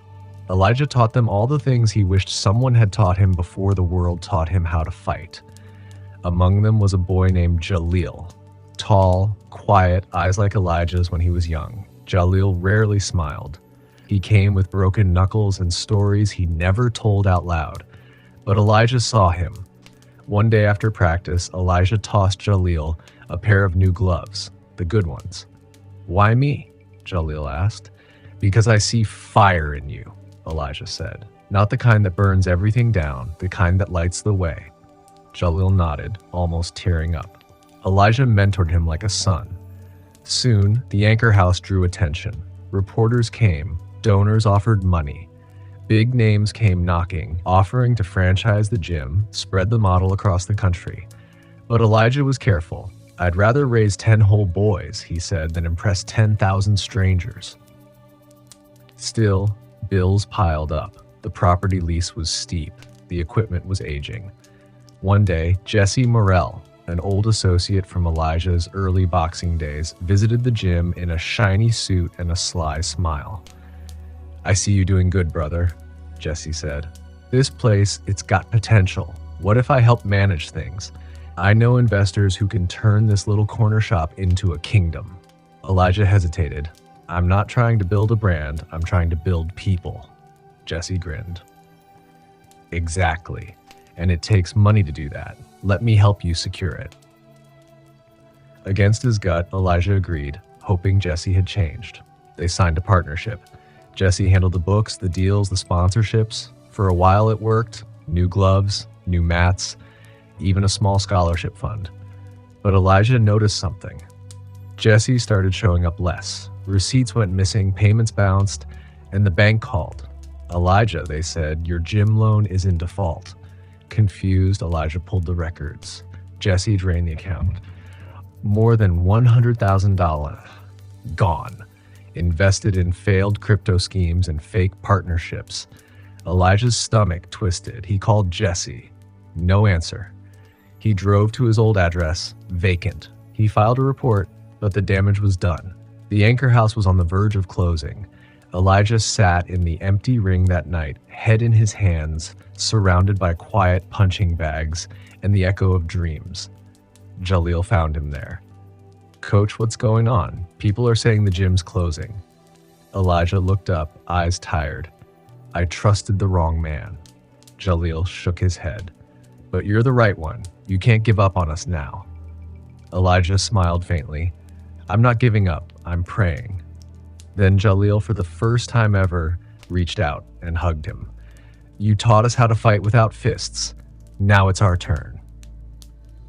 Elijah taught them all the things he wished someone had taught him before the world taught him how to fight. Among them was a boy named Jaleel. Tall, quiet, eyes like Elijah's when he was young. Jaleel rarely smiled. He came with broken knuckles and stories he never told out loud. But Elijah saw him. One day after practice, Elijah tossed Jaleel a pair of new gloves, the good ones. "Why me?" Jaleel asked. "Because I see fire in you," Elijah said. "Not the kind that burns everything down, the kind that lights the way." Jaleel nodded, almost tearing up. Elijah mentored him like a son. Soon, the Anchor House drew attention. Reporters came, donors offered money. Big names came knocking, offering to franchise the gym, spread the model across the country. But Elijah was careful. "I'd rather raise 10 whole boys," he said, "than impress 10,000 strangers." Still, bills piled up. The property lease was steep. The equipment was aging. One day, Jesse Morrell, an old associate from Elijah's early boxing days, visited the gym in a shiny suit and a sly smile. "I see you doing good, brother," Jesse said. "This place, it's got potential. What if I help manage things? I know investors who can turn this little corner shop into a kingdom." Elijah hesitated. "I'm not trying to build a brand, I'm trying to build people." Jesse grinned. Exactly. And it takes money to do that. Let me help you secure it. Against his gut, Elijah agreed, hoping Jesse had changed. They signed a partnership. Jesse handled the books, the deals, the sponsorships. For a while it worked. New gloves, new mats, even a small scholarship fund. But Elijah noticed something. Jesse started showing up less. Receipts went missing, payments bounced, and the bank called. Elijah, they said, your gym loan is in default. Confused, Elijah pulled the records. Jesse drained the account. More than $100,000 gone. Invested in failed crypto schemes and fake partnerships. Elijah's stomach twisted. He called Jesse. No answer. He drove to his old address, vacant. He filed a report, but the damage was done. The Anchor House was on the verge of closing. Elijah sat in the empty ring that night, head in his hands, surrounded by quiet punching bags and the echo of dreams. Jalil found him there. Coach, what's going on? People are saying the gym's closing. Elijah looked up, eyes tired. I trusted the wrong man. Jalil shook his head. But you're the right one. You can't give up on us now. Elijah smiled faintly. I'm not giving up. I'm praying. Then Jalil, for the first time ever, reached out and hugged him. You taught us how to fight without fists. Now it's our turn.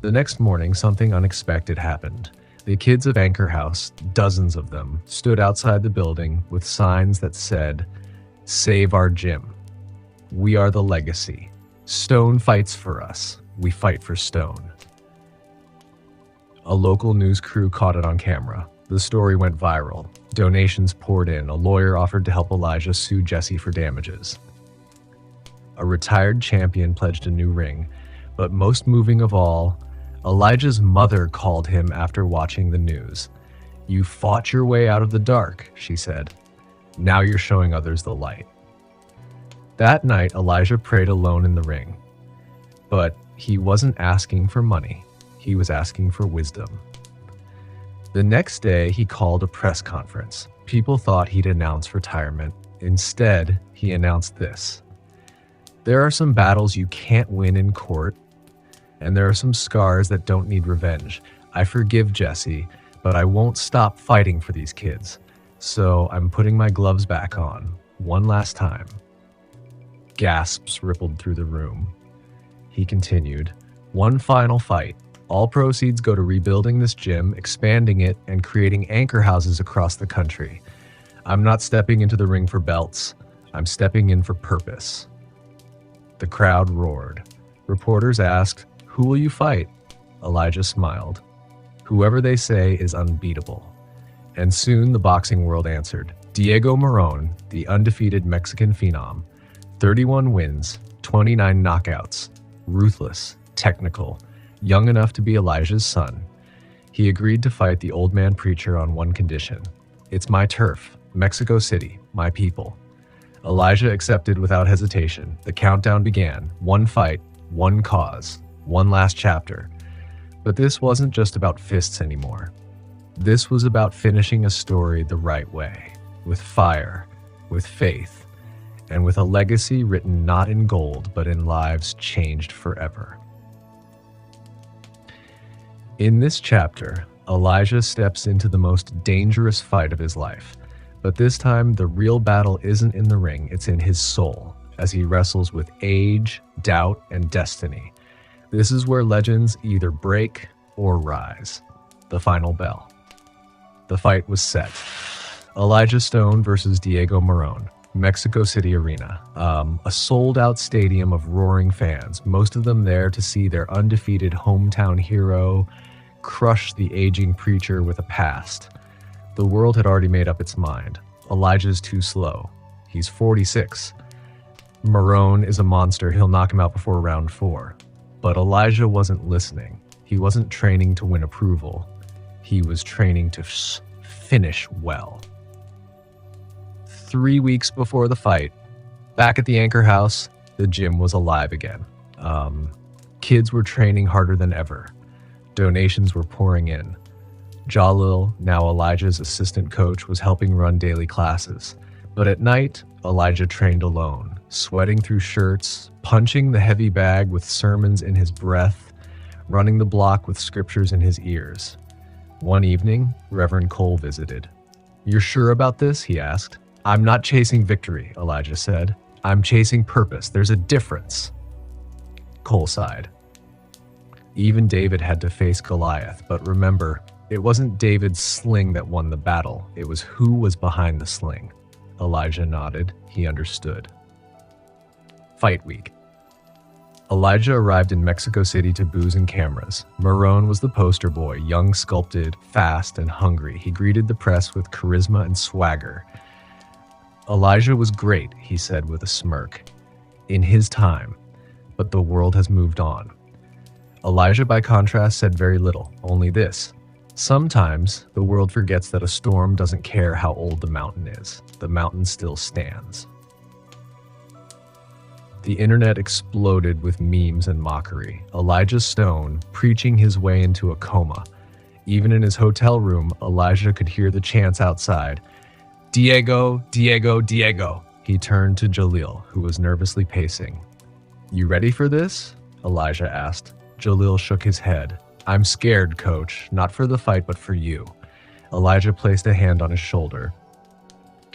The next morning, something unexpected happened. The kids of Anchor House, dozens of them, stood outside the building with signs that said, Save our gym. We are the legacy. Stone fights for us. We fight for Stone. A local news crew caught it on camera. The story went viral. Donations poured in. A lawyer offered to help Elijah sue Jesse for damages. A retired champion pledged a new ring. But most moving of all, Elijah's mother called him after watching the news. You fought your way out of the dark, she said. Now you're showing others the light. That night, Elijah prayed alone in the ring. But he wasn't asking for money. He was asking for wisdom. The next day, he called a press conference. People thought he'd announce retirement. Instead, he announced this. There are some battles you can't win in court, and there are some scars that don't need revenge. I forgive Jesse, but I won't stop fighting for these kids. So I'm putting my gloves back on, one last time. Gasps rippled through the room. He continued, one final fight. All proceeds go to rebuilding this gym, expanding it, and creating anchor houses across the country. I'm not stepping into the ring for belts. I'm stepping in for purpose. The crowd roared. Reporters asked, who will you fight? Elijah smiled. Whoever they say is unbeatable. And soon the boxing world answered. Diego Moron, the undefeated Mexican phenom. 31 wins, 29 knockouts. Ruthless, technical, young enough to be Elijah's son. He agreed to fight the old man preacher on one condition. It's my turf, Mexico City, my people. Elijah accepted without hesitation. The countdown began. One fight, one cause, one last chapter. But this wasn't just about fists anymore. This was about finishing a story the right way, with fire, with faith, and with a legacy written not in gold, but in lives changed forever. In this chapter, Elijah steps into the most dangerous fight of his life. But this time, the real battle isn't in the ring, it's in his soul, as he wrestles with age, doubt, and destiny. This is where legends either break or rise. The final bell. The fight was set. Elijah Stone versus Diego Moron, Mexico City Arena. A sold-out stadium of roaring fans, most of them there to see their undefeated hometown hero crush the aging preacher with a past. The world had already made up its mind. Elijah's too slow. He's 46. Moron is a monster. He'll knock him out before round 4. But Elijah wasn't listening. He wasn't training to win approval. He was training to finish well. 3 weeks before the fight, back at the Anchor House, the gym was alive again. Kids were training harder than ever. Donations were pouring in. Jalil, now Elijah's assistant coach, was helping run daily classes. But at night, Elijah trained alone, sweating through shirts, punching the heavy bag with sermons in his breath, running the block with scriptures in his ears. One evening, Reverend Cole visited. "You're sure about this?" he asked. "I'm not chasing victory," Elijah said. "I'm chasing purpose. There's a difference." Cole sighed. Even David had to face Goliath, but remember, it wasn't David's sling that won the battle. It was who was behind the sling. Elijah nodded. He understood. Fight week. Elijah arrived in Mexico City to booze and cameras. Marone was the poster boy, young, sculpted, fast, and hungry. He greeted the press with charisma and swagger. "Elijah was great," he said with a smirk. "In his time. But the world has moved on." Elijah, by contrast, said very little, only this: "Sometimes the world forgets that a storm doesn't care how old the mountain is. The mountain still stands." The internet exploded with memes and mockery. Elijah Stone preaching his way into a coma. Even in his hotel room, Elijah could hear the chants outside. "Diego, Diego, Diego." He turned to Jalil, who was nervously pacing. "You ready for this?" Elijah asked. Jalil shook his head. "I'm scared, coach, not for the fight, but for you." Elijah placed a hand on his shoulder.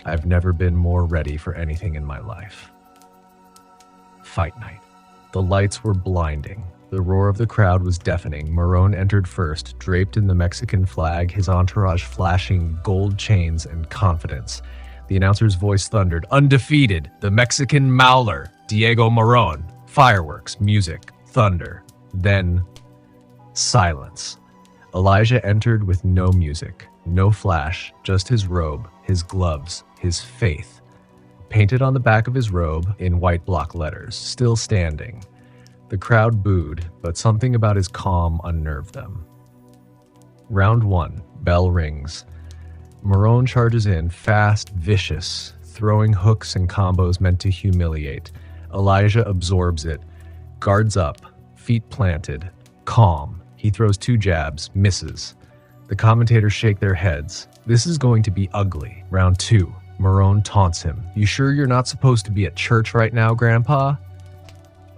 "I've never been more ready for anything in my life." Fight night. The lights were blinding. The roar of the crowd was deafening. Marone entered first, draped in the Mexican flag, his entourage flashing gold chains and confidence. The announcer's voice thundered, "Undefeated, the Mexican Mauler, Diego Marone." Fireworks, music, thunder. Then, silence. Elijah entered with no music, no flash, just his robe, his gloves, his faith. Painted on the back of his robe in white block letters, still standing. The crowd booed, but something about his calm unnerved them. Round 1, bell rings. Marone charges in, fast, vicious, throwing hooks and combos meant to humiliate. Elijah absorbs it, guards up, feet planted, calm. He throws 2 jabs, misses. The commentators shake their heads. This is going to be ugly. Round 2. Marone taunts him. "You sure you're not supposed to be at church right now, Grandpa?"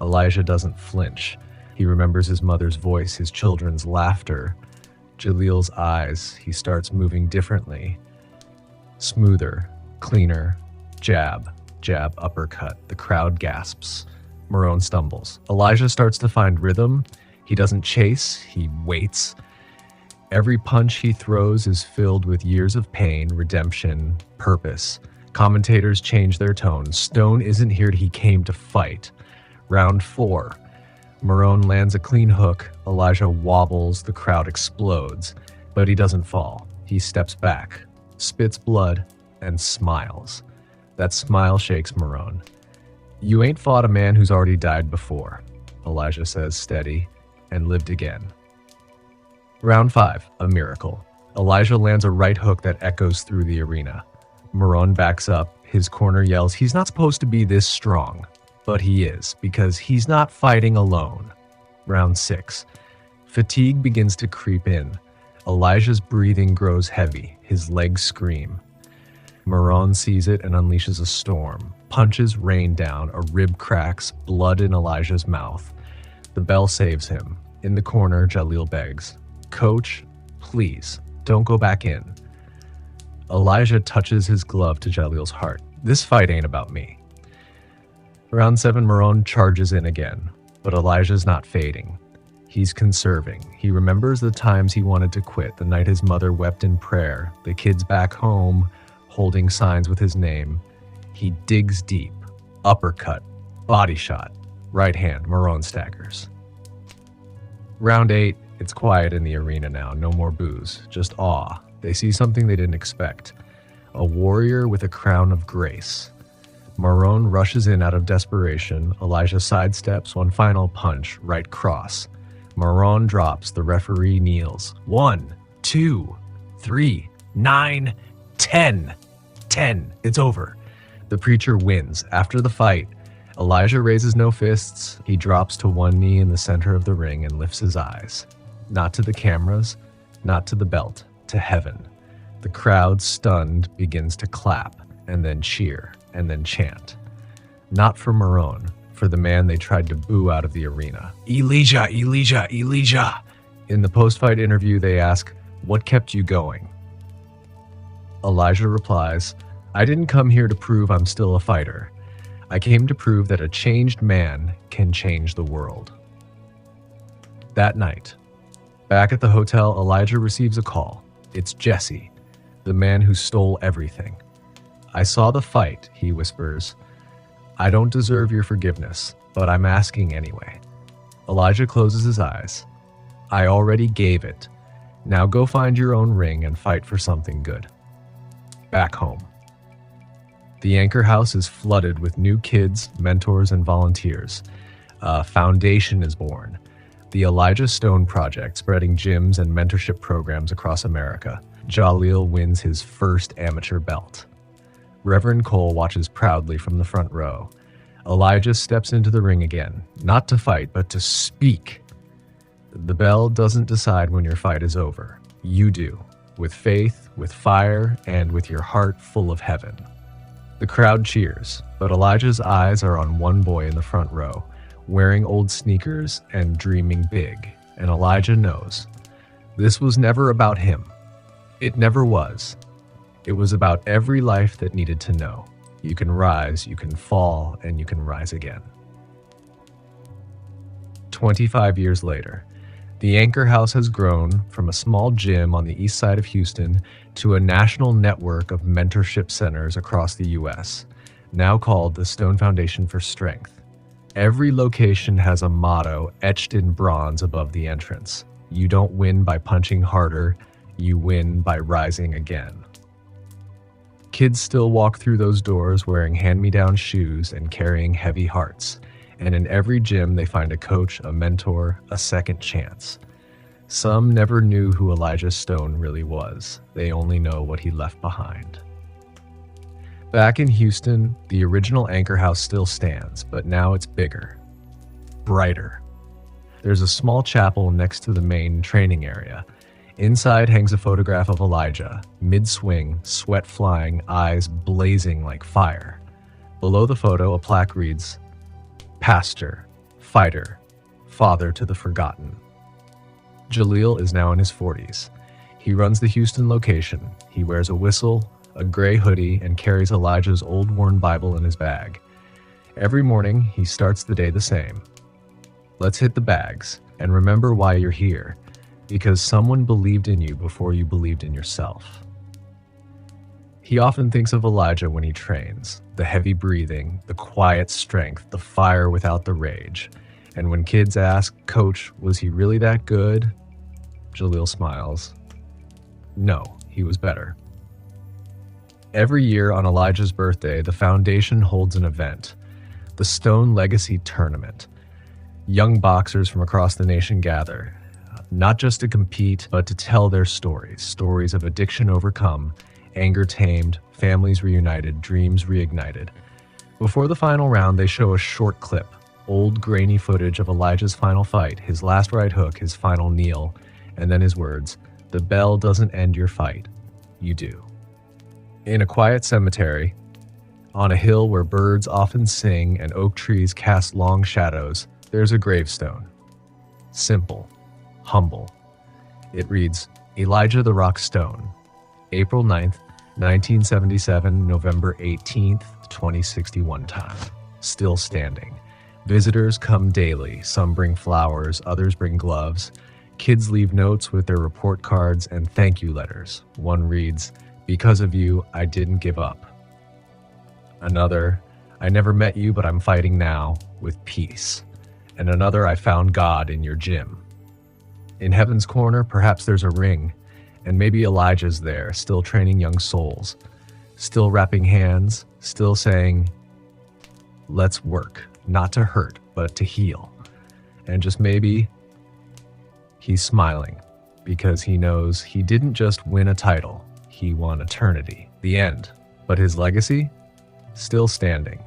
Elijah doesn't flinch. He remembers his mother's voice, his children's laughter. Jalil's eyes. He starts moving differently. Smoother, cleaner, jab, jab, uppercut. The crowd gasps. Marone stumbles. Elijah starts to find rhythm. He doesn't chase, he waits. Every punch he throws is filled with years of pain, redemption, purpose. Commentators change their tone. Stone isn't here, he came to fight. Round 4. Marone lands a clean hook. Elijah wobbles, the crowd explodes. But he doesn't fall. He steps back, spits blood, and smiles. That smile shakes Marone. "You ain't fought a man who's already died before," Elijah says, steady, "and lived again." Round 5, a miracle. Elijah lands a right hook that echoes through the arena. Marone backs up. His corner yells, "He's not supposed to be this strong." But he is, because he's not fighting alone. Round 6. Fatigue begins to creep in. Elijah's breathing grows heavy. His legs scream. Marone sees it and unleashes a storm. Punches rain down, a rib cracks, blood in Elijah's mouth. The bell saves him. In the corner, Jalil begs, "Coach, please, don't go back in." Elijah touches his glove to Jalil's heart. "This fight ain't about me." Round 7, Marone charges in again, but Elijah's not fading. He's conserving. He remembers the times he wanted to quit, the night his mother wept in prayer, the kids back home holding signs with his name. He digs deep. Uppercut, body shot, right hand, Marone staggers. Round 8, it's quiet in the arena now, no more boos, just awe. They see something they didn't expect. A warrior with a crown of grace. Marone rushes in out of desperation. Elijah sidesteps, one final punch, right cross. Marone drops, the referee kneels. 1, 2, 3, 9, 10. 10, it's over. The preacher wins. After the fight, Elijah raises no fists. He drops to one knee in the center of the ring and lifts his eyes. Not to the cameras, not to the belt, to heaven. The crowd, stunned, begins to clap. and then cheer, and then chant. Not for Marone, for the man they tried to boo out of the arena. Elijah, Elijah, Elijah! In the post-fight interview, they ask, "What kept you going?" Elijah replies, "I didn't come here to prove I'm still a fighter. I came to prove that a changed man can change the world." That night, back at the hotel, Elijah receives a call. It's Jesse, the man who stole everything. "I saw the fight," he whispers. "I don't deserve your forgiveness, but I'm asking anyway." Elijah closes his eyes. "I already gave it. Now go find your own ring and fight for something good." Back home. The Anchor House is flooded with new kids, mentors, and volunteers. A foundation is born. The Elijah Stone Project, spreading gyms and mentorship programs across America. Jaleel wins his first amateur belt. Reverend Cole watches proudly from the front row. Elijah steps into the ring again, not to fight, but to speak. The bell doesn't decide when your fight is over. You do, with faith, with fire, and with your heart full of heaven. The crowd cheers, but Elijah's eyes are on one boy in the front row, wearing old sneakers and dreaming big. And Elijah knows this was never about him. It never was. It was about every life that needed to know. You can rise, you can fall, and you can rise again. 25 years later, the Anchor House has grown from a small gym on the east side of Houston to a national network of mentorship centers across the U.S., now called the Stone Foundation for Strength. Every location has a motto etched in bronze above the entrance. You don't win by punching harder, you win by rising again. Kids still walk through those doors wearing hand-me-down shoes and carrying heavy hearts. And in every gym, they find a coach, a mentor, a second chance. Some never knew who Elijah Stone really was. They only know what he left behind. Back in Houston, the original Anchor House still stands, but now it's bigger, brighter. There's a small chapel next to the main training area. Inside hangs a photograph of Elijah, mid-swing, sweat flying, eyes blazing like fire. Below the photo, a plaque reads, "Pastor, fighter, father to the forgotten." Jaleel is now in his 40s. He runs the Houston location. He wears a whistle, a gray hoodie, and carries Elijah's old worn Bible in his bag. Every morning, he starts the day the same. Let's hit the bags and remember why you're here, because someone believed in you before you believed in yourself. He often thinks of Elijah when he trains, the heavy breathing, the quiet strength, the fire without the rage. And when kids ask, "Coach, was he really that good?" Jaleel smiles. No, he was better. Every year on Elijah's birthday, the foundation holds an event, the Stone Legacy Tournament. Young boxers from across the nation gather, not just to compete, but to tell their stories of addiction overcome, anger tamed, families reunited, dreams reignited. Before the final round, they show a short clip, old grainy footage of Elijah's final fight, his last right hook, his final kneel, and then his words, "The bell doesn't end your fight, you do." In a quiet cemetery, on a hill where birds often sing and oak trees cast long shadows, there's a gravestone. Simple, humble. It reads, Elijah the Rock Stone, April 9th, 1977, November 18th, 2061 time. Still standing. Visitors come daily. Some bring flowers, others bring gloves. Kids leave notes with their report cards and thank you letters. One reads, "Because of you, I didn't give up." Another, "I never met you, but I'm fighting now with peace." And another, "I found God in your gym." In Heaven's Corner, perhaps there's a ring, and maybe Elijah's there, still training young souls, still wrapping hands, still saying, "Let's work, not to hurt, but to heal." And just maybe, he's smiling, because he knows he didn't just win a title, he won eternity, the end. But his legacy? Still standing.